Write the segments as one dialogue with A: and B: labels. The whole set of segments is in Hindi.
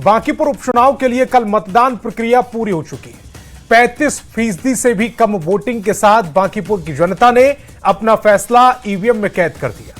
A: बांकीपुर उपचुनाव के लिए कल मतदान प्रक्रिया पूरी हो चुकी है। 35% से भी कम वोटिंग के साथ बांकीपुर की जनता ने अपना फैसला ईवीएम में कैद कर दिया।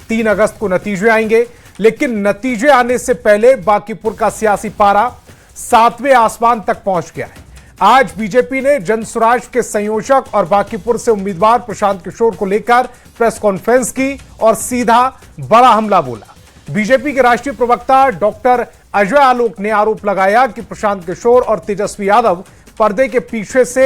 A: 3 अगस्त को नतीजे आएंगे, लेकिन नतीजे आने से पहले बांकीपुर का सियासी पारा 7वें आसमान तक पहुंच गया है। आज बीजेपी ने जनसुराज के संयोजक और बांकीपुर से उम्मीदवार प्रशांत किशोर को लेकर प्रेस कॉन्फ्रेंस की और सीधा बड़ा हमला बोला। बीजेपी के राष्ट्रीय प्रवक्ता डॉक्टर अजय आलोक ने आरोप लगाया कि प्रशांत किशोर और तेजस्वी यादव पर्दे के पीछे से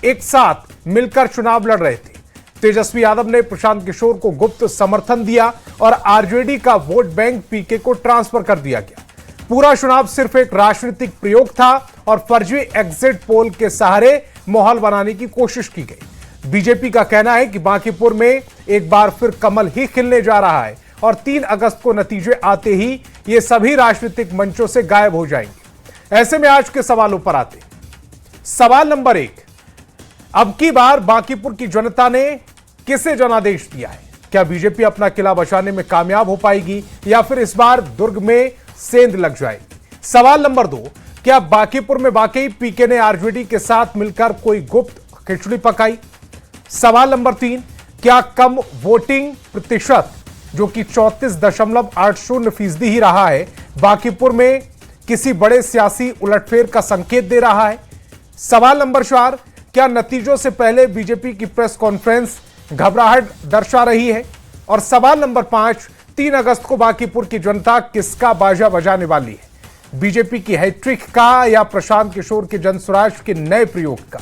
A: एक साथ मिलकर चुनाव लड़ रहे थे। तेजस्वी यादव ने प्रशांत किशोर को गुप्त समर्थन दिया और आरजेडी का वोट बैंक पीके को ट्रांसफर कर दिया गया। पूरा चुनाव सिर्फ एक राजनीतिक प्रयोग था और फर्जी एग्जिट पोल के सहारे माहौल बनाने की कोशिश की गई। बीजेपी का कहना है कि बांकीपुर में एक बार फिर कमल ही खिलने जा रहा है और 3 अगस्त को नतीजे आते ही ये सभी राजनीतिक मंचों से गायब हो जाएंगे। ऐसे में आज के सवालों पर आते हैं। सवाल नंबर 1, अब की बार बांकीपुर की जनता ने किसे जनादेश दिया है? क्या बीजेपी अपना किला बचाने में कामयाब हो पाएगी या फिर इस बार दुर्ग में सेंध लग जाएगी? सवाल नंबर 2, क्या बांकीपुर में वाकई पीके ने आरजेडी के साथ मिलकर कोई गुप्त खिचड़ी पकाई? सवाल नंबर 3, क्या कम वोटिंग प्रतिशत जो कि 34.80% ही रहा है, बांकीपुर में किसी बड़े सियासी उलटफेर का संकेत दे रहा है? सवाल नंबर 4, क्या नतीजों से पहले बीजेपी की प्रेस कॉन्फ्रेंस घबराहट दर्शा रही है? और सवाल नंबर 5, 3 अगस्त को बांकीपुर की जनता किसका बाजा बजाने वाली है? बीजेपी की हैट्रिक का या प्रशांत किशोर के जनसुराज के नए प्रयोग का?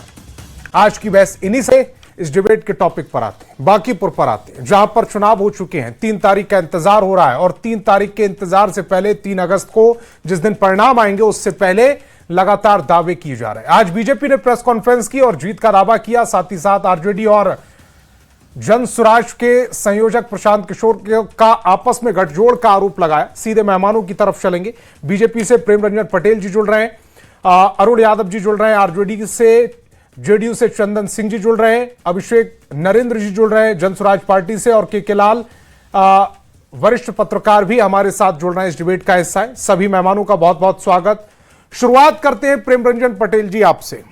A: आज की बहस इन्हीं से इस डिबेट के टॉपिक पर आते हैं, बांकीपुर पर आते हैं, जहां पर चुनाव हो चुके हैं। 3 तारीख का इंतजार हो रहा है और 3 तारीख के इंतजार से पहले 3 अगस्त को जिस दिन परिणाम आएंगे उससे पहले लगातार दावे किए जा रहे हैं। आज बीजेपी ने प्रेस कॉन्फ्रेंस की और जीत का दावा किया। साथ ही साथ आरजेडी और जनसुराज के संयोजक प्रशांत किशोर का आपस में गठजोड़ का आरोप लगाया। सीधे मेहमानों की तरफ चलेंगे। बीजेपी से प्रेम रंजन पटेल जी जुड़ रहे हैं, अरुण यादव जी जुड़ रहे हैं, आरजेडी से जेडीयू से चंदन सिंह जी जुड़ रहे हैं, अभिषेक नरेंद्र जी जुड़ रहे हैं जनसुराज पार्टी से, और के लाल वरिष्ठ पत्रकार भी हमारे साथ जुड़ रहे हैं, इस डिबेट का हिस्सा है। सभी मेहमानों का बहुत बहुत स्वागत। शुरुआत करते हैं प्रेम रंजन पटेल जी आपसे।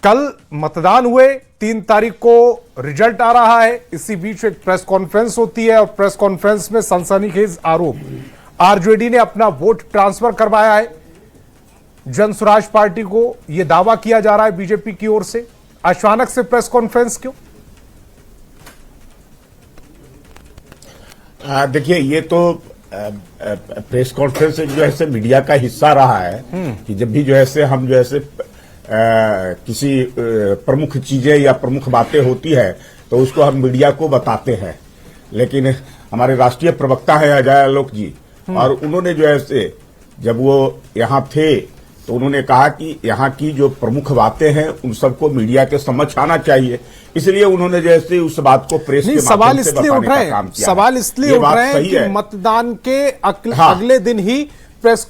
A: कल मतदान हुए, 3 तारीख को रिजल्ट आ रहा है, इसी बीच एक प्रेस कॉन्फ्रेंस होती है और प्रेस कॉन्फ्रेंस में सनसनीखेज आरोप, आरजेडी ने अपना वोट ट्रांसफर करवाया है जनसुराज पार्टी को, यह दावा किया जा रहा है बीजेपी की ओर से। अचानक से प्रेस कॉन्फ्रेंस क्यों?
B: देखिए, ये तो प्रेस कॉन्फ्रेंस जो है मीडिया का हिस्सा रहा है कि जब भी जो है हम जो है किसी प्रमुख चीजें या प्रमुख बातें होती है तो उसको हम मीडिया को बताते हैं। लेकिन हमारे राष्ट्रीय प्रवक्ता है अजय आलोक जी, और उन्होंने जो है जब वो यहाँ थे तो उन्होंने कहा कि यहाँ की जो प्रमुख बातें हैं उन सबको मीडिया के समझ आना चाहिए, इसलिए उन्होंने जैसे उस बात को प्रेस के माध्यम से बताने का काम किया।
A: सवाल इसलिए उठ रहे हैं कि मतदान के अगले दिन ही प्रेस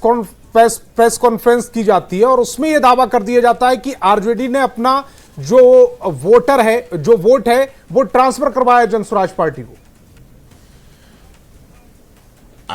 A: कॉन्फ्रेंस की जाती है और उसमें यह दावा कर दिया जाता है कि आरजेडी ने अपना जो वोट है वो ट्रांसफर करवाया जनसुराज पार्टी को।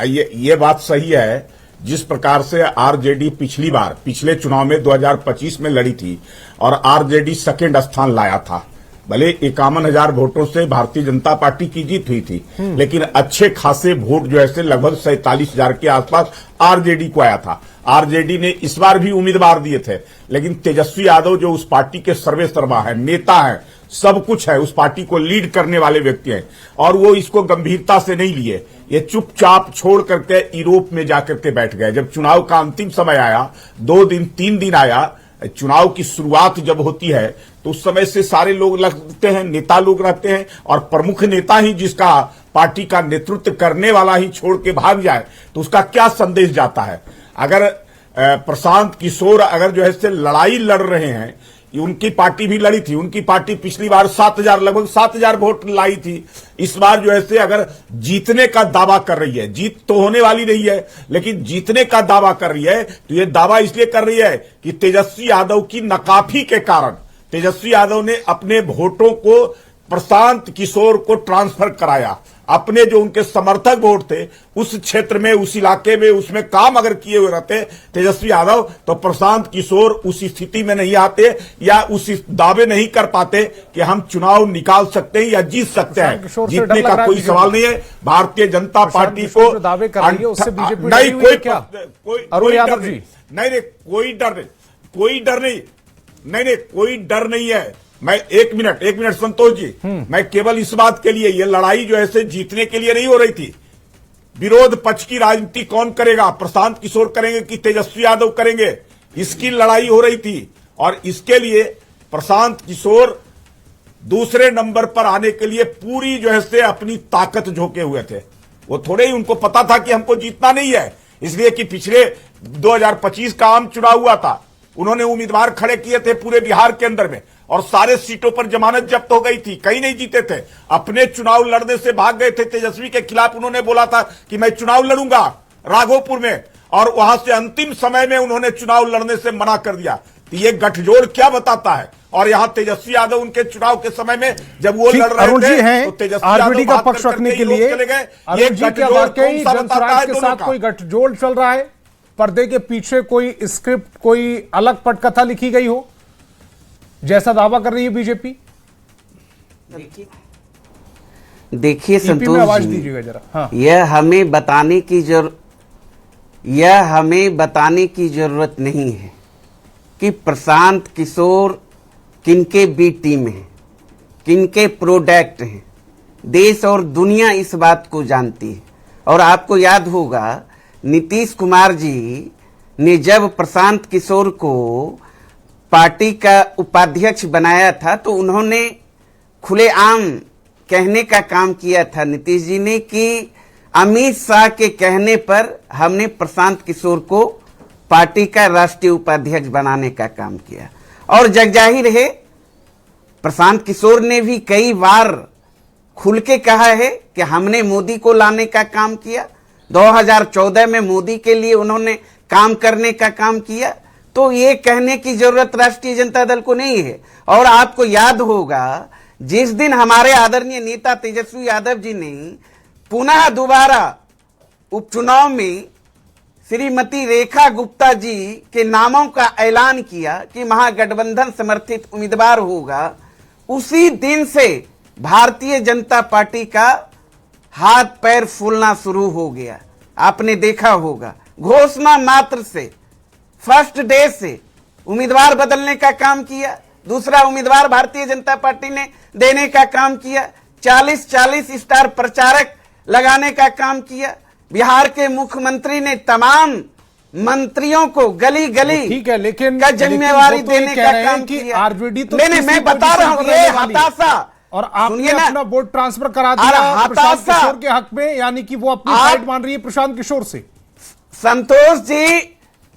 B: ये बात सही है। जिस प्रकार से आरजेडी पिछले चुनाव में 2025 में लड़ी थी और आरजेडी सेकंड स्थान लाया था, भले 51,000 वोटों से भारतीय जनता पार्टी की जीत हुई थी, लेकिन अच्छे खासे वोट जो है लगभग 47,000 के आसपास आरजेडी को आया था। आरजेडी ने इस बार भी उम्मीदवार दिए थे, लेकिन तेजस्वी यादव जो उस पार्टी के सर्वेसर्वा है, नेता है, सब कुछ है, उस पार्टी को लीड करने वाले व्यक्ति हैं, और वो इसको गंभीरता से नहीं लिए। ये चुपचाप छोड़ करके यूरोप में जाकर के बैठ गए। जब चुनाव का अंतिम समय आया, 2 दिन 3 दिन आया, चुनाव की शुरुआत जब होती है तो उस समय से सारे लोग लगते हैं, नेता लोग रहते हैं, और प्रमुख नेता ही जिसका पार्टी का नेतृत्व करने वाला ही छोड़ के भाग जाए तो उसका क्या संदेश जाता है? अगर प्रशांत किशोर अगर जो है लड़ाई लड़ रहे हैं, उनकी पार्टी भी लड़ी थी, उनकी पार्टी पिछली बार लगभग 7,000 वोट लाई थी। इस बार जो है अगर जीतने का दावा कर रही है, जीत तो होने वाली नहीं है, लेकिन जीतने का दावा कर रही है, तो ये दावा इसलिए कर रही है कि तेजस्वी यादव की नाकाफी के कारण तेजस्वी यादव ने अपने वोटों को प्रशांत किशोर को ट्रांसफर कराया। अपने जो उनके समर्थक वोट थे उस क्षेत्र में, उस इलाके में, उसमें काम अगर किए हुए रहते तेजस्वी यादव, तो प्रशांत किशोर उस स्थिति में नहीं आते या उस दावे नहीं कर पाते कि हम चुनाव निकाल सकते हैं या जीत सकते हैं। जीतने का कोई सवाल नहीं है। भारतीय जनता पार्टी को
A: दावे कर रही है उससे बीजेपी
B: नहीं,
A: अरुण यादव जी,
B: नहीं, कोई डर नहीं, कोई डर नहीं, नहीं, कोई डर नहीं है। मैं एक मिनट संतोष जी, मैं केवल इस बात के लिए, ये लड़ाई जो ऐसे जीतने के लिए नहीं हो रही थी। विरोध पक्ष की राजनीति कौन करेगा? प्रशांत किशोर करेंगे कि तेजस्वी यादव करेंगे? इसकी लड़ाई हो रही थी और इसके लिए प्रशांत किशोर दूसरे नंबर पर आने के लिए पूरी जो है से अपनी ताकत झोंके हुए थे। वो थोड़े ही उनको पता था कि हमको जीतना नहीं है, इसलिए कि पिछले 2025 का आम चुनाव हुआ था, उन्होंने उम्मीदवार खड़े किए थे पूरे बिहार के अंदर में और सारे सीटों पर जमानत जब्त हो गई थी, कहीं नहीं जीते थे। अपने चुनाव लड़ने से भाग गए थे। तेजस्वी के खिलाफ उन्होंने बोला था कि मैं चुनाव लड़ूंगा राघोपुर में, और वहां से अंतिम समय में उन्होंने चुनाव लड़ने से मना कर दिया। तो ये गठजोड़ क्या बताता है? और यहां तेजस्वी यादव उनके चुनाव के समय में जब वो लड़ रहे थे तो तेजस्वी
A: आरजेडी का पक्ष रखने के लिए ये गठजोड़ के साथ कोई गठजोड़ चल रहा है? पर्दे के पीछे कोई स्क्रिप्ट, कोई अलग पटकथा लिखी गई हो जैसा दावा कर रही है बीजेपी?
C: देखिए संतोष
A: आवाज
C: जी,
A: दीजिएगा जरा। हाँ।
C: यह हमें बताने की जरूरत नहीं है कि प्रशांत किशोर किनके बी टीम है, किनके प्रोडक्ट हैं। देश और दुनिया इस बात को जानती है। और आपको याद होगा नीतीश कुमार जी ने जब प्रशांत किशोर को पार्टी का उपाध्यक्ष बनाया था तो उन्होंने खुलेआम कहने का काम किया था नीतीश जी ने कि अमित शाह के कहने पर हमने प्रशांत किशोर को पार्टी का राष्ट्रीय उपाध्यक्ष बनाने का काम किया। और जगजाहिर है प्रशांत किशोर ने भी कई बार खुल के कहा है कि हमने मोदी को लाने का काम किया। 2014 में मोदी के लिए उन्होंने काम करने का काम किया। तो ये कहने की जरूरत राष्ट्रीय जनता दल को नहीं है। और आपको याद होगा जिस दिन हमारे आदरणीय नेता तेजस्वी यादव जी ने पुनः दोबारा उपचुनाव में श्रीमती रेखा गुप्ता जी के नामों का ऐलान किया कि महागठबंधन समर्थित उम्मीदवार होगा, उसी दिन से भारतीय जनता पार्टी का हाथ पैर फूलना शुरू हो गया। आपने देखा होगा घोषणा मात्र से फर्स्ट डे से उम्मीदवार बदलने का काम किया, दूसरा उम्मीदवार भारतीय जनता पार्टी ने देने का काम किया, 40-40 स्टार प्रचारक लगाने का काम किया। बिहार के मुख्यमंत्री ने तमाम मंत्रियों को गली गली
A: ठीक है, लेकिन
C: का जिम्मेवारी देने का काम किया।
A: आरजेडी तो
C: नहीं, मैं बता रहा हूं ये हताशा,
A: और आपने अपना वोट ट्रांसफर करा दिया प्रशांत किशोर के हक में, यानी कि वो अपनी साइड मान रही है प्रशांत किशोर से।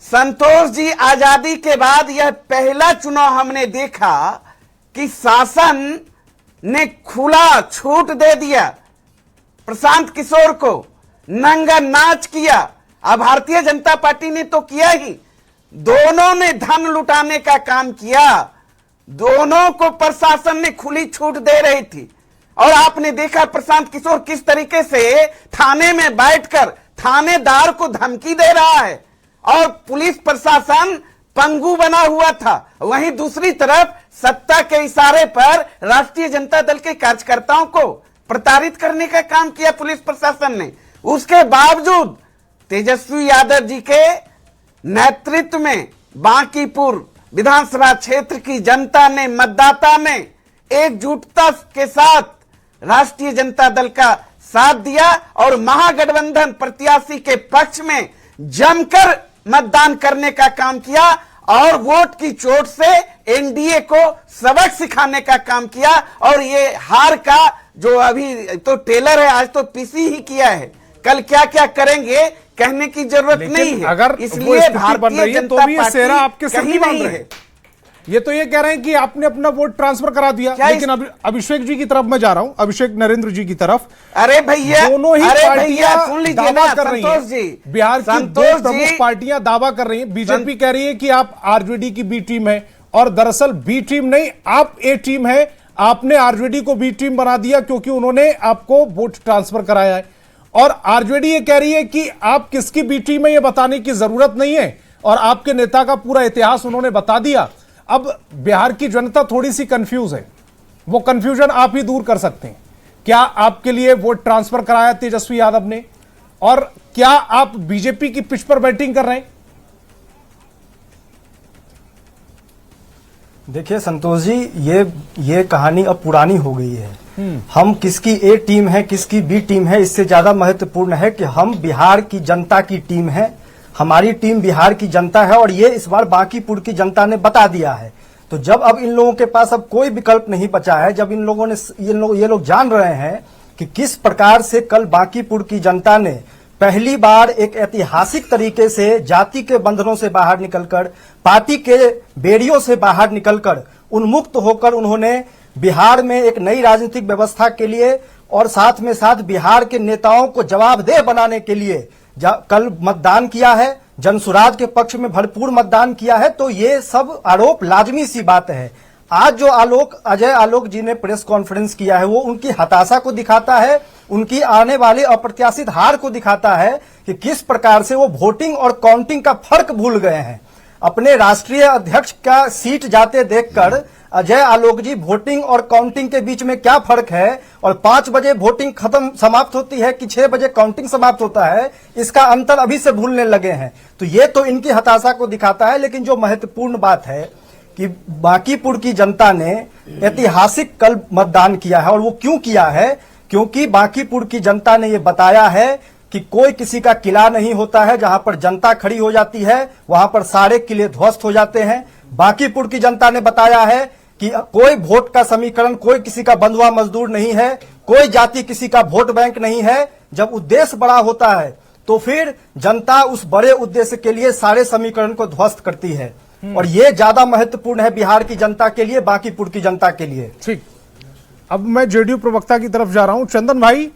C: संतोष जी आजादी के बाद यह पहला चुनाव हमने देखा कि शासन ने खुला छूट दे दिया प्रशांत किशोर को, नंगा नाच किया। अब भारतीय जनता पार्टी ने तो किया ही, दोनों ने धन लुटाने का काम किया, दोनों को प्रशासन ने खुली छूट दे रही थी। और आपने देखा प्रशांत किशोर किस तरीके से थाने में बैठकर थानेदार को धमकी दे रहा है और पुलिस प्रशासन पंगु बना हुआ था। वहीं दूसरी तरफ सत्ता के इशारे पर राष्ट्रीय जनता दल के कार्यकर्ताओं को प्रताड़ित करने का काम किया पुलिस प्रशासन ने। उसके बावजूद तेजस्वी यादव जी के नेतृत्व में बांकीपुर विधानसभा क्षेत्र की जनता ने, मतदाता ने एकजुटता के साथ राष्ट्रीय जनता दल का साथ दिया और महागठबंधन प्रत्याशी के पक्ष में जमकर मतदान करने का काम किया और वोट की चोट से एनडीए को सबक सिखाने का काम किया। और ये हार का जो अभी तो टेलर है, आज तो पीसी ही किया है, कल क्या क्या करेंगे कहने की जरूरत नहीं है।
A: अगर
C: इसलिए भारतीय जनता पार्टी
A: आपके सही नहीं है। ये तो ये कह रहे हैं कि आपने अपना वोट ट्रांसफर करा दिया, लेकिन अभिषेक जी की तरफ मैं जा रहा हूं, अभिषेक नरेंद्र जी की तरफ।
C: अरे भैया,
A: दोनों ही पार्टियां
C: सुन लीजिए
A: दावा
C: ना,
A: कर रही हैं, बिहार की दो प्रमुख पार्टियां दावा कर रही हैं। बीजेपी कह रही है कि आप आरजेडी की बी टीम है और दरअसल बी टीम नहीं, आप ए टीम है। आपने आरजेडी को बी टीम बना दिया क्योंकि उन्होंने आपको वोट ट्रांसफर कराया है, और आरजेडी ये कह रही है कि आप किसकी बी टीम है ये बताने की जरूरत नहीं है, और आपके नेता का पूरा इतिहास उन्होंने बता दिया। अब बिहार की जनता थोड़ी सी कंफ्यूज है, वो कंफ्यूजन आप ही दूर कर सकते हैं। क्या आपके लिए वोट ट्रांसफर कराया तेजस्वी यादव ने, और क्या आप बीजेपी की पिच पर बैटिंग कर रहे हैं?
D: देखिए संतोष जी, ये कहानी अब पुरानी हो गई है। हम किसकी ए टीम है किसकी बी टीम है, इससे ज्यादा महत्वपूर्ण है कि हम बिहार की जनता की टीम है। हमारी टीम बिहार की जनता है, और ये इस बार बांकीपुर की जनता ने बता दिया है। तो जब अब इन लोगों के पास अब कोई विकल्प नहीं बचा है, जब इन लोगों ने ये लोग जान रहे हैं कि किस प्रकार से कल बांकीपुर की जनता ने पहली बार एक ऐतिहासिक तरीके से जाति के बंधनों से बाहर निकलकर, पार्टी के बेड़ियों से बाहर निकलकर, उन्मुक्त होकर उन्होंने बिहार में एक नई राजनीतिक व्यवस्था के लिए और साथ में साथ बिहार के नेताओं को जवाबदेह बनाने के लिए कल मतदान किया है, जनसुराज के पक्ष में भरपूर मतदान किया है। तो ये सब आरोप लाजमी सी बात है। आज जो अजय आलोक जी ने प्रेस कॉन्फ्रेंस किया है, वो उनकी हताशा को दिखाता है, उनकी आने वाली अप्रत्याशित हार को दिखाता है कि किस प्रकार से वो वोटिंग और काउंटिंग का फर्क भूल गए हैं। अपने राष्ट्रीय अध्यक्ष का सीट जाते देखकर अजय आलोक जी वोटिंग और काउंटिंग के बीच में क्या फर्क है, और 5 बजे वोटिंग समाप्त होती है कि 6 बजे काउंटिंग समाप्त होता है, इसका अंतर अभी से भूलने लगे हैं। तो ये तो इनकी हताशा को दिखाता है। लेकिन जो महत्वपूर्ण बात है कि बांकीपुर की जनता ने ऐतिहासिक कल मतदान किया है, और वो क्यों किया है? क्योंकि बांकीपुर की जनता ने ये बताया है कि कोई किसी का किला नहीं होता है। जहां पर जनता खड़ी हो जाती है वहां पर सारे किले ध्वस्त हो जाते हैं। बांकीपुर की जनता ने बताया है कि कोई वोट का समीकरण, कोई किसी का बंधुआ मजदूर नहीं है, कोई जाति किसी का वोट बैंक नहीं है। जब उद्देश्य बड़ा होता है तो फिर जनता उस बड़े उद्देश्य के लिए सारे समीकरण को ध्वस्त करती है, और ये ज्यादा महत्वपूर्ण है बिहार की जनता के लिए, बांकीपुर की जनता के लिए।
A: ठीक, अब मैं जेडीयू प्रवक्ता की तरफ जा रहा हूं। चंदन भाई,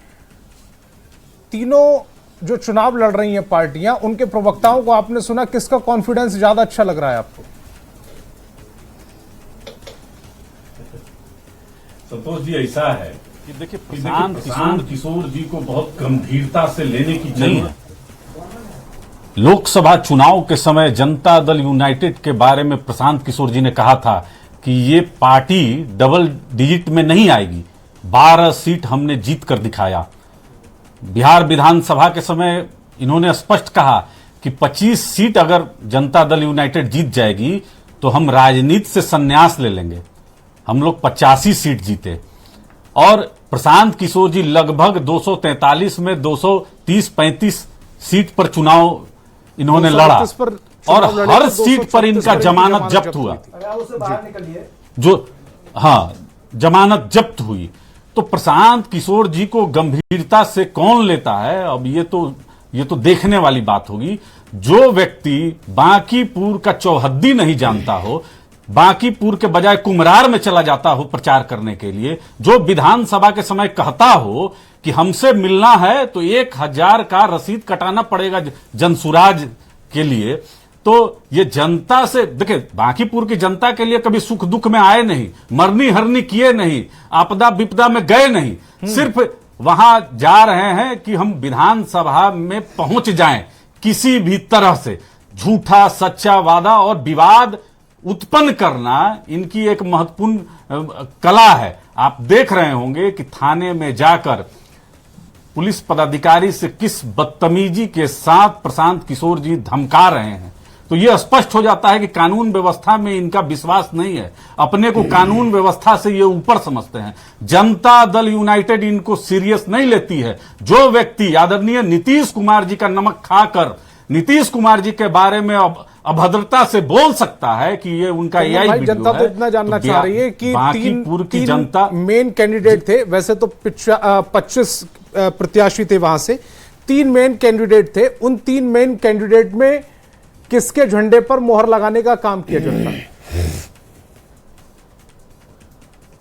A: तीनों जो चुनाव लड़ रही हैं पार्टियां, उनके प्रवक्ताओं को आपने सुना, किसका कॉन्फिडेंस ज्यादा अच्छा लग रहा है आपको?
E: संतोष जी, ऐसा है कि देखिए प्रशांत किशोर जी को बहुत गंभीरता से लेने की जरूरत है। लोकसभा चुनाव के समय जनता दल यूनाइटेड के बारे में प्रशांत किशोर जी ने कहा था कि ये पार्टी डबल डिजिट में नहीं आएगी। 12 सीट हमने जीत कर दिखाया। बिहार विधानसभा के समय इन्होंने स्पष्ट कहा कि 25 सीट अगर जनता दल यूनाइटेड जीत जाएगी तो हम राजनीति से संन्यास ले लेंगे। हम लोग 85 सीट जीते, और प्रशांत किशोर जी लगभग 243 में 230-35 सीट पर चुनाव इन्होंने लड़ा, और हर सीट पर इनका जमानत जब्त हुआ। जमानत जब्त हुई। तो प्रशांत किशोर जी को गंभीरता से कौन लेता है, अब ये तो देखने वाली बात होगी। जो व्यक्ति बांकीपुर का चौहद्दी नहीं जानता हो, बांकीपुर के बजाय कुमरार में चला जाता हो प्रचार करने के लिए, जो विधानसभा के समय कहता हो कि हमसे मिलना है तो 1000 का रसीद कटाना पड़ेगा जनसुराज के लिए, तो ये जनता से देखिए, बांकीपुर की जनता के लिए कभी सुख दुख में आए नहीं, मरनी हरनी किए नहीं, आपदा विपदा में गए नहीं, सिर्फ वहां जा रहे हैं कि हम विधानसभा में पहुंच जाएं। किसी भी तरह से झूठा सच्चा वादा और विवाद उत्पन्न करना इनकी एक महत्वपूर्ण कला है। आप देख रहे होंगे कि थाने में जाकर पुलिस पदाधिकारी से किस बदतमीजी के साथ प्रशांत किशोर जी धमका रहे हैं। तो यह स्पष्ट हो जाता है कि कानून व्यवस्था में इनका विश्वास नहीं है। अपने को कानून व्यवस्था से ये ऊपर समझते हैं। जनता दल यूनाइटेड इनको सीरियस नहीं लेती है। जो व्यक्ति आदरणीय नीतीश कुमार जी का नमक खाकर नीतीश कुमार जी के बारे में अभद्रता से बोल सकता है कि ये उनका एआई वीडियो
A: जनता
E: है,
A: तो इतना जानना चाह रही है कि
E: बांकीपुर की जनता
A: मेन कैंडिडेट थे। वैसे तो 25 प्रत्याशी थे, वहां से 3 मेन कैंडिडेट थे। उन 3 मेन कैंडिडेट में किसके झंडे पर मोहर लगाने का काम किया जनता ने?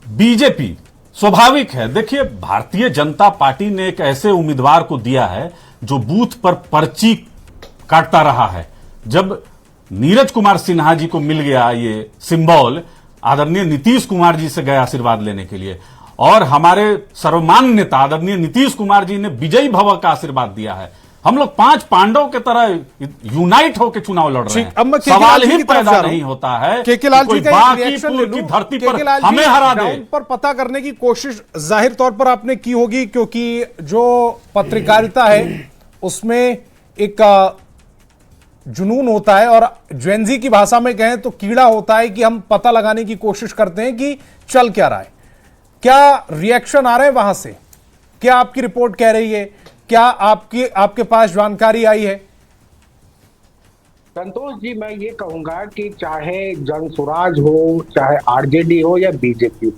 E: बीजेपी। स्वाभाविक है। देखिए, भारतीय जनता पार्टी ने एक ऐसे उम्मीदवार को दिया है जो बूथ पर पर्ची काटता रहा है। जब नीरज कुमार सिन्हा जी को मिल गया ये सिंबल, आदरणीय नीतीश कुमार जी से गए आशीर्वाद लेने के लिए, और हमारे सर्वमान्य नेता आदरणीय नीतीश कुमार जी ने विजयी भव का आशीर्वाद दिया है। हम लोग 5 पांडव के तरह यूनाइट होकर चुनाव लड़ रहे
A: अब मैं
E: हैं। सवाल ही पैदा नहीं होता है
A: केके लाल
E: कोई
A: जी का
E: बांकीपुर की धरती पर हमें हरा दे।
A: पर पता करने की कोशिश जाहिर तौर पर आपने की होगी, क्योंकि जो पत्रकारिता है उसमें एक जुनून होता है, और जेनजी की भाषा में कहें तो कीड़ा होता है कि हम पता लगाने की कोशिश करते हैं कि चल क्या रहा है। क्या रिएक्शन आ रहे हैं वहां से? क्या आपकी रिपोर्ट कह रही है? क्या आपके पास जानकारी आई है?
F: संतोष जी, मैं ये कहूंगा कि चाहे जनसुराज हो, चाहे आरजेडी हो या बीजेपी,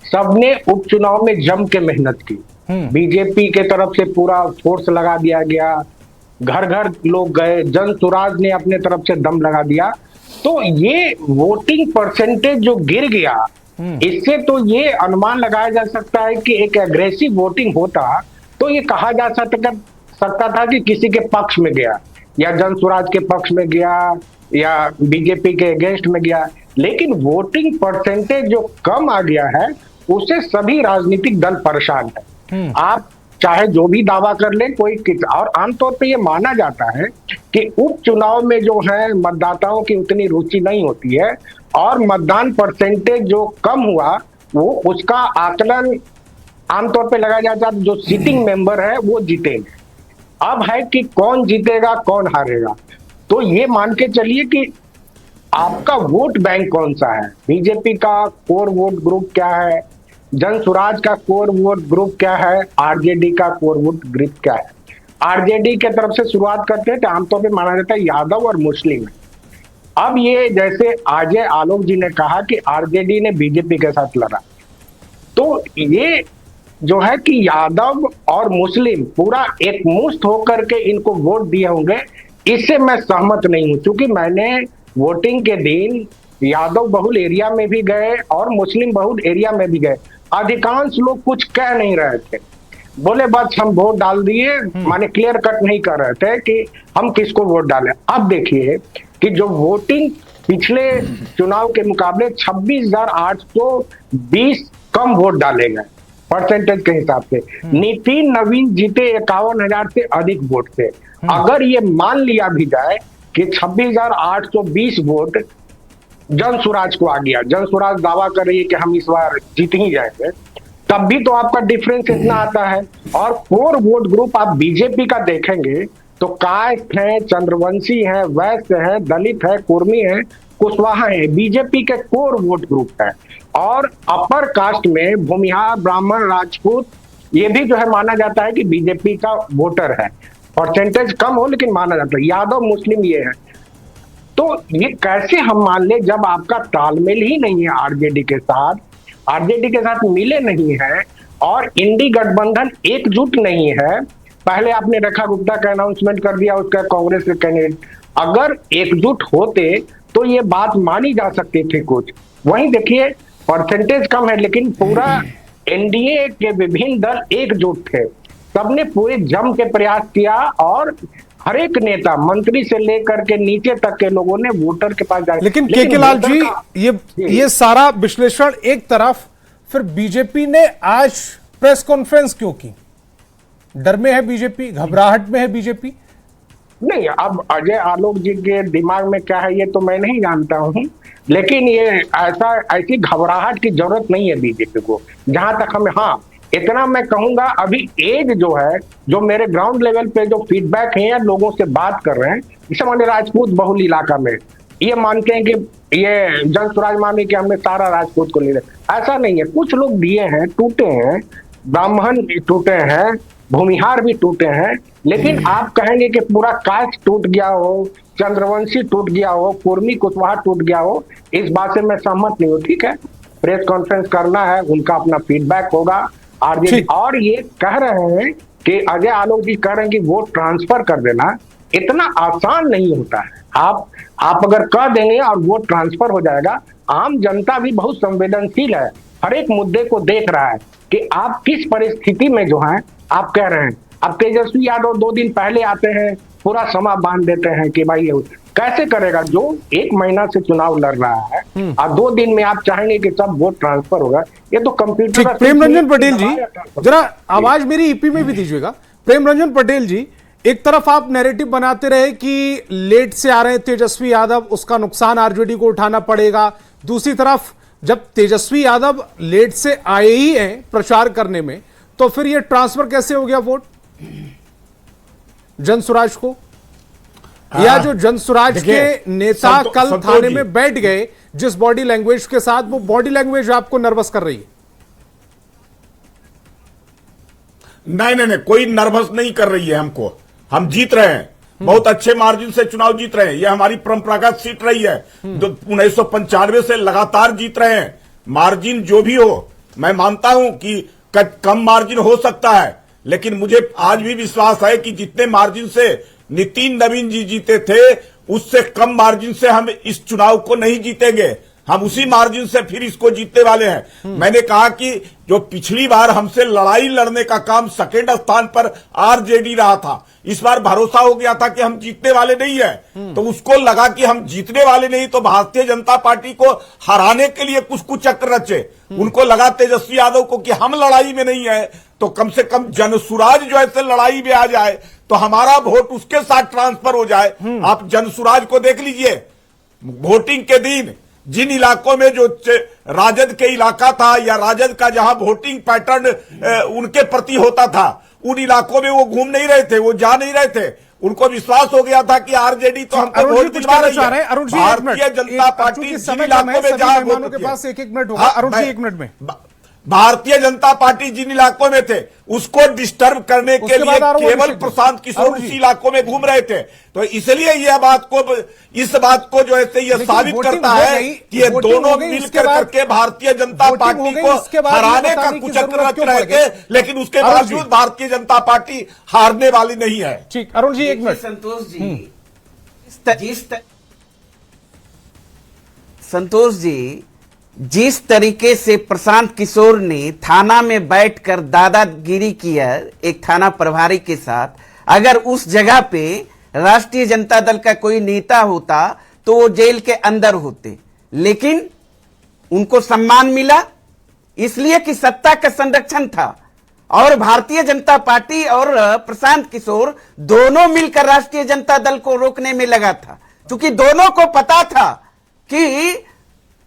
F: सबने उपचुनाव में जम के मेहनत की। बीजेपी के तरफ से पूरा फोर्स लगा दिया गया, घर घर लोग गए, जनसुराज ने अपने तरफ से दम लगा दिया। तो ये वोटिंग परसेंटेज जो गिर गया, इससे तो ये अनुमान लगाया जा सकता है कि एक एग्रेसिव वोटिंग होता तो ये कहा जा सकता था कि किसी के पक्ष में गया, या जनसुराज के पक्ष में गया, या बीजेपी के अगेंस्ट में गया। लेकिन वोटिंग परसेंटेज जो कम आ गया है, उससे सभी राजनीतिक दल परेशान है। आप चाहे जो भी दावा कर ले, और आमतौर पे ये माना जाता है कि उपचुनाव में जो है मतदाताओं की उतनी रुचि नहीं होती है, और मतदान परसेंटेज जो कम हुआ वो उसका आकलन आमतौर पे लगाया जाता है जो सिटिंग मेंबर है वो जीतेंगे। अब है कि कौन जीतेगा कौन हारेगा, तो ये मान के चलिए कि आपका वोट बैंक कौन सा है, बीजेपी का कोर वोट ग्रुप क्या है, जनसुराज का कोर वोट ग्रुप क्या है, आरजेडी का कोर वोट ग्रुप क्या है। आरजेडी के तरफ से शुरुआत करते हैं तो आमतौर पे माना जाता है यादव और मुस्लिम है। अब ये जैसे अजय आलोक जी ने कहा कि आरजेडी ने बीजेपी के साथ लड़ा, तो ये जो है कि यादव और मुस्लिम पूरा एक मुश्त होकर के इनको वोट दिए होंगे, इससे मैं सहमत नहीं हूं। क्योंकि मैंने वोटिंग के दिन यादव बहुल एरिया में भी गए और मुस्लिम बहुल एरिया में भी गए, अधिकांश लोग कुछ कह नहीं रहे थे, बोले बस हम वोट डाल दिए, माने क्लियर कट नहीं कर रहे थे कि हम किसको वोट डालें। अब देखिए कि जो वोटिंग पिछले चुनाव के मुकाबले 26,820 कम वोट डाले गए परसेंटेज के हिसाब से। नितिन नवीन जीते 51,000 से अधिक वोट से। अगर ये मान लिया भी जाए कि 26,820 वोट जनसुराज को आ गया, जनसुराज दावा कर रही है कि हम इस बार जीत ही जाएंगे, तब भी तो आपका डिफरेंस इतना आता है। और कोर वोट ग्रुप आप बीजेपी का देखेंगे तो कायस्थ है, चंद्रवंशी है, वैश्य है, दलित है, कुर्मी है, कुशवाहा है, बीजेपी के कोर वोट ग्रुप है। और अपर कास्ट में भूमिहार, ब्राह्मण, राजपूत, ये भी जो है माना जाता है कि बीजेपी का वोटर है। परसेंटेज कम हो लेकिन माना जाता है। यादव, मुस्लिम ये है। तो ये कैसे हम मान ले जब आपका तालमेल ही नहीं है आरजेडी के साथ मिले नहीं है, और इंडी गठबंधन एकजुट नहीं है। पहले आपने रेखा गुप्ता का अनाउंसमेंट कर दिया, उसका कांग्रेस के कैंडिडेट, अगर एकजुट होते तो ये बात मानी जा सकती थी कुछ। वहीं देखिए परसेंटेज कम है लेकिन पूरा एनडीए के विभिन्न दल एकजुट थे, सबने पूरे जम के प्रयास किया, और हर एक नेता, मंत्री से लेकर के नीचे तक के लोगों ने वोटर के पास जाए।
A: लेकिन केके लाल जी, ये सारा विश्लेषण एक तरफ, फिर बीजेपी ने आज प्रेस कॉन्फ्रेंस क्यों की? डर में है बीजेपी, घबराहट में है बीजेपी?
F: नहीं, अब अजय आलोक जी के दिमाग में क्या है ये तो मैं नहीं जानता हूं, लेकिन ये ऐसी घबराहट की जरूरत नहीं है बीजेपी को, जहां तक हमें, हाँ इतना मैं कहूंगा, अभी एज जो है, जो मेरे ग्राउंड लेवल पे जो फीडबैक है या लोगों से बात कर रहे हैं, जैसे मान राजपूत बहुल इलाका में ये मानते हैं कि ये जनसुराज माने कि हमने सारा राजपूत को ले लिया, ऐसा नहीं है। कुछ लोग दिए हैं, टूटे हैं, ब्राह्मण टूटे हैं, भूमिहार भी टूटे हैं, लेकिन आप कहेंगे कि पूरा कास्ट टूट गया हो, चंद्रवंशी टूट गया हो, कुर्मी कुशवाहा टूट गया हो, इस बात से मैं सहमत नहीं हूँ। ठीक है, प्रेस कॉन्फ्रेंस करना है, उनका अपना फीडबैक होगा आरजेडी। और ये कह रहे हैं कि अजय आलोक जी कह रहे हैं कि वोट ट्रांसफर कर देना, इतना आसान नहीं होता है। आप अगर कह देंगे और वोट ट्रांसफर हो जाएगा, आम जनता भी बहुत संवेदनशील है, हर एक मुद्दे को देख रहा है कि आप किस परिस्थिति में जो है आप कह रहे हैं। अब तेजस्वी यादव 2 दिन पहले आते हैं, पूरा समा बांध देते हैं कि भाई कैसे करेगा, जो 1 महीना से चुनाव लड़ रहा है, और 2 दिन में आप चाहेंगे कि सब वोट ट्रांसफर होगा, ये तो कंप्यूटर।
A: ठीक, प्रेम रंजन पटेल जी जरा आवाज मेरी ईपी में भी दीजिएगा। प्रेम रंजन पटेल जी, एक तरफ आप नैरेटिव बनाते रहे कि लेट से आ रहे तेजस्वी यादव, उसका नुकसान आरजेडी को उठाना पड़ेगा। दूसरी तरफ जब तेजस्वी यादव लेट से आए ही हैं प्रचार करने में, तो फिर ये ट्रांसफर कैसे हो गया वोट जनसुराज को? या जो जनसुराज के नेता कल थाने में बैठ गए जिस बॉडी लैंग्वेज के साथ, वो बॉडी लैंग्वेज आपको नर्वस कर रही है?
B: नहीं, कोई नर्वस नहीं कर रही है हमको। हम जीत रहे हैं, बहुत अच्छे मार्जिन से चुनाव जीत रहे हैं। ये हमारी परंपरागत सीट रही है, जो 1995 से लगातार जीत रहे हैं। मार्जिन जो भी हो, मैं मानता हूं कि कम मार्जिन हो सकता है, लेकिन मुझे आज भी विश्वास है कि जितने मार्जिन से नितिन नवीन जी जीते थे, उससे कम मार्जिन से हम इस चुनाव को नहीं जीतेंगे। हम उसी मार्जिन से फिर इसको जीतने वाले हैं। मैंने कहा कि जो पिछली बार हमसे लड़ाई लड़ने का काम सेकेंड स्थान पर आरजेडी रहा था, इस बार भरोसा हो गया था कि हम जीतने वाले नहीं है। तो उसको लगा कि हम जीतने वाले नहीं, तो भारतीय जनता पार्टी को हराने के लिए कुछ कुचक्र रचे। उनको लगा तेजस्वी यादव को कि हम लड़ाई में नहीं है, तो कम से कम जनसुराज जो ऐसे लड़ाई में आ जाए तो हमारा वोट उसके साथ ट्रांसफर हो जाए। आप जनसुराज को देख लीजिए, वोटिंग के दिन जिन इलाकों में जो राजद के इलाका था या राजद का जहां वोटिंग पैटर्न उनके प्रति होता था, उन इलाकों में वो घूम नहीं रहे थे, वो जा नहीं रहे थे। उनको विश्वास हो गया था कि आरजेडी तो हमको वोट दिलवा रही है। भारतीय जनता पार्टी जिन इलाकों में जहां वोट
A: के पास 1-1 मिनट होगा। अरुण जी 1 मिनट में।
B: भारतीय जनता पार्टी जिन इलाकों में थे उसको डिस्टर्ब करने के लिए केवल प्रशांत किशोर उसी इलाकों में घूम रहे थे। तो इसलिए इस बात को जो है ये साबित करता है कि ये दोनों मिलकर करके भारतीय जनता पार्टी को हराने का कुचक्र रच रहे थे, लेकिन उसके बावजूद भारतीय जनता पार्टी हारने वाली नहीं है।
A: ठीक, अरुण जी 1 मिनट।
C: संतोष जी, जिस तरीके से प्रशांत किशोर ने थाना में बैठकर दादागिरी किया एक थाना प्रभारी के साथ, अगर उस जगह पे राष्ट्रीय जनता दल का कोई नेता होता तो वो जेल के अंदर होते, लेकिन उनको सम्मान मिला इसलिए कि सत्ता का संरक्षण था। और भारतीय जनता पार्टी और प्रशांत किशोर दोनों मिलकर राष्ट्रीय जनता दल को रोकने में लगा था, क्योंकि दोनों को पता था कि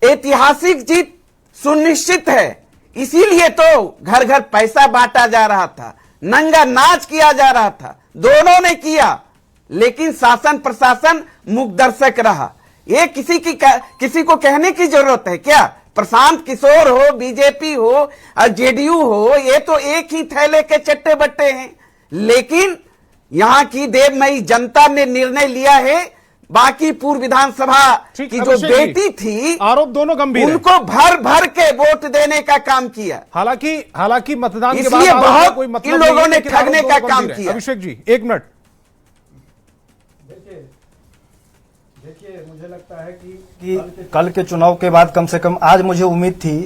C: ऐतिहासिक जीत सुनिश्चित है। इसीलिए तो घर घर पैसा बांटा जा रहा था, नंगा नाच किया जा रहा था, दोनों ने किया, लेकिन शासन प्रशासन मुखदर्शक रहा। ये किसी को कहने की जरूरत है क्या? प्रशांत किशोर हो, बीजेपी हो और जेडीयू हो, ये तो एक ही थैले के चट्टे बट्टे हैं। लेकिन यहां की देवमयी जनता ने निर्णय लिया है, बाकी पूर्व विधानसभा की जो बेटी थी,
A: आरोप दोनों गंभीर,
C: उनको भर भर के वोट देने का काम किया।
A: हालांकि मतदान के
C: बाद बहुत
A: कोई मतलब
C: इन लोगों ने ठगने का काम किया।
A: अभिषेक जी 1 मिनट।
D: देखिए, मुझे लगता है कि कल के चुनाव के बाद कम से कम आज मुझे उम्मीद थी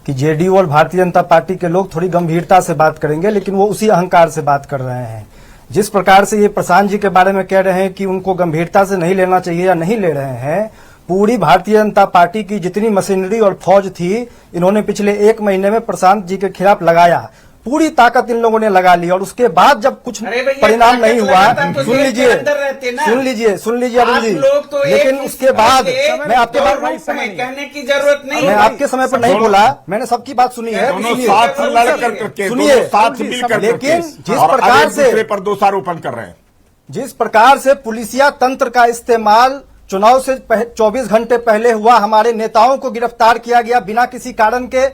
D: कि जेडीयू और भारतीय जनता पार्टी के लोग थोड़ी गंभीरता से बात करेंगे, लेकिन वो उसी अहंकार से बात कर रहे हैं। जिस प्रकार से ये प्रशांत जी के बारे में कह रहे हैं कि उनको गंभीरता से नहीं लेना चाहिए या नहीं ले रहे हैं, पूरी भारतीय जनता पार्टी की जितनी मशीनरी और फौज थी, इन्होंने पिछले 1 महीने में प्रशांत जी के खिलाफ लगाया, पूरी ताकत इन लोगों ने लगा ली। और उसके बाद जब कुछ परिणाम नहीं हुआ, सुन लीजिए अरुण जी, लेकिन उसके बाद मैं आपके बात
C: कहने की जरूरत नहीं,
D: मैं आपके समय पर नहीं बोला, मैंने सबकी बात सुनी है,
B: सुनिए।
D: लेकिन जिस प्रकार से
B: पर दोषारोपण कर रहे हैं,
D: जिस प्रकार से पुलिसिया तंत्र का इस्तेमाल चुनाव से 24 घंटे पहले हुआ, हमारे नेताओं को गिरफ्तार किया गया बिना किसी कारण के,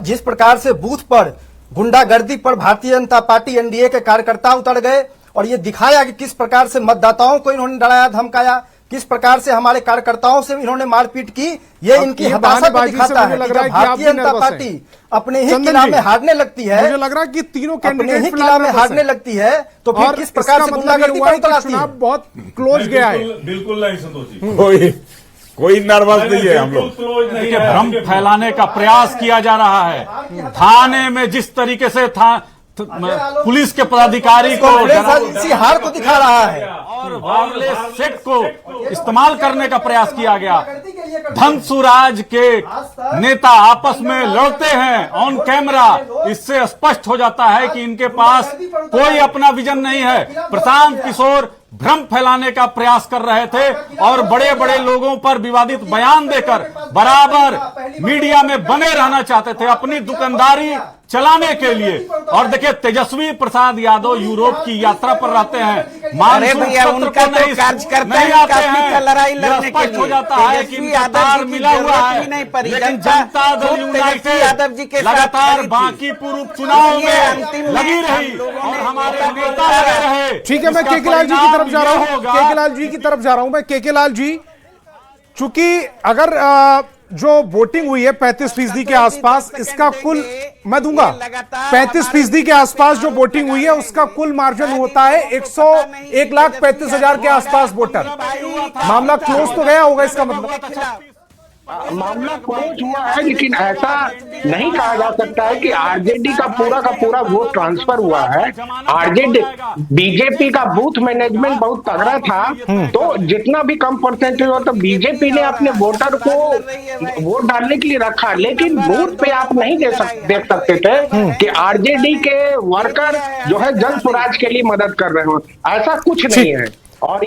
D: जिस प्रकार से बूथ पर गुंडागर्दी पर भारतीय जनता पार्टी एनडीए के कार्यकर्ता उतर गए और ये दिखाया कि किस प्रकार से मतदाताओं को इन्होंने डराया धमकाया, किस प्रकार से हमारे कार्यकर्ताओं से इन्होंने मारपीट की। ये इनकी हताशा को दिखाता है कि जब भारतीय जनता पार्टी अपने ही किला में हारने लगती है,
A: मुझे लग रहा है कि तीनों
D: अपने ही किला में हारने लगती है, तो फिर किस प्रकार से गुंडागर्दी पर उतर आती है।
A: बहुत क्लोज गया है।
E: बिल्कुल नहीं संतोष जी,
B: कोई नर्वस नहीं है हम लोग।
E: भ्रम फैलाने का प्रयास किया जा रहा है। थाने में जिस तरीके से पुलिस के पदाधिकारी को
D: इसी हार को दिखा रहा है
E: और वायरलेस सेट को इस्तेमाल करने का प्रयास किया गया। धनसुराज के नेता आपस में लड़ते हैं ऑन कैमरा, इससे स्पष्ट हो जाता है कि इनके पास कोई अपना विजन नहीं है। प्रशांत किशोर भ्रम फैलाने का प्रयास कर रहे थे और बड़े बड़े लोगों पर विवादित बयान देकर बराबर मीडिया में बने रहना चाहते थे अपनी दुकानदारी चलाने के लिए। और देखिए तेजस्वी प्रसाद यादव यूरोप की यात्रा पर रहते हैं,
C: अरे भैया उनका तो कार्यकर्ता ही काफी था लड़ाई लड़ने के लिए।
E: हो जाता है कि इनका मिला हुआ है, लेकिन जनता दल यूनाइटेड लगातार बांकीपुर उपचुनाव में लगी रही और हमारे नेता लगे रहे।
A: ठीक है, मैं केके लाल जी की तरफ जा रहा हूं, केके लाल जी की तरफ जा रहा हूं मैं। केके लाल जी, चूंकि अगर जो वोटिंग हुई है 35% के आसपास, इसका कुल मैं दूंगा 35% के आसपास जो वोटिंग हुई है उसका कुल मार्जिन होता है 1,35,000 के आसपास वोटर। मामला क्लोज तो गया होगा इसका मतलब।
F: मामला क्लोज हुआ है, लेकिन ऐसा नहीं कहा जा सकता है कि आरजेडी का पूरा वोट ट्रांसफर हुआ है। आरजेडी बीजेपी का बूथ मैनेजमेंट बहुत तगड़ा था, तो जितना भी कम परसेंटेज हो तो बीजेपी ने अपने वोटर को वोट डालने के लिए रखा, लेकिन बूथ पे आप नहीं देख सकते थे कि आरजेडी के वर्कर जो है जन स्वराज के लिए मदद कर रहे हो, ऐसा कुछ नहीं है। और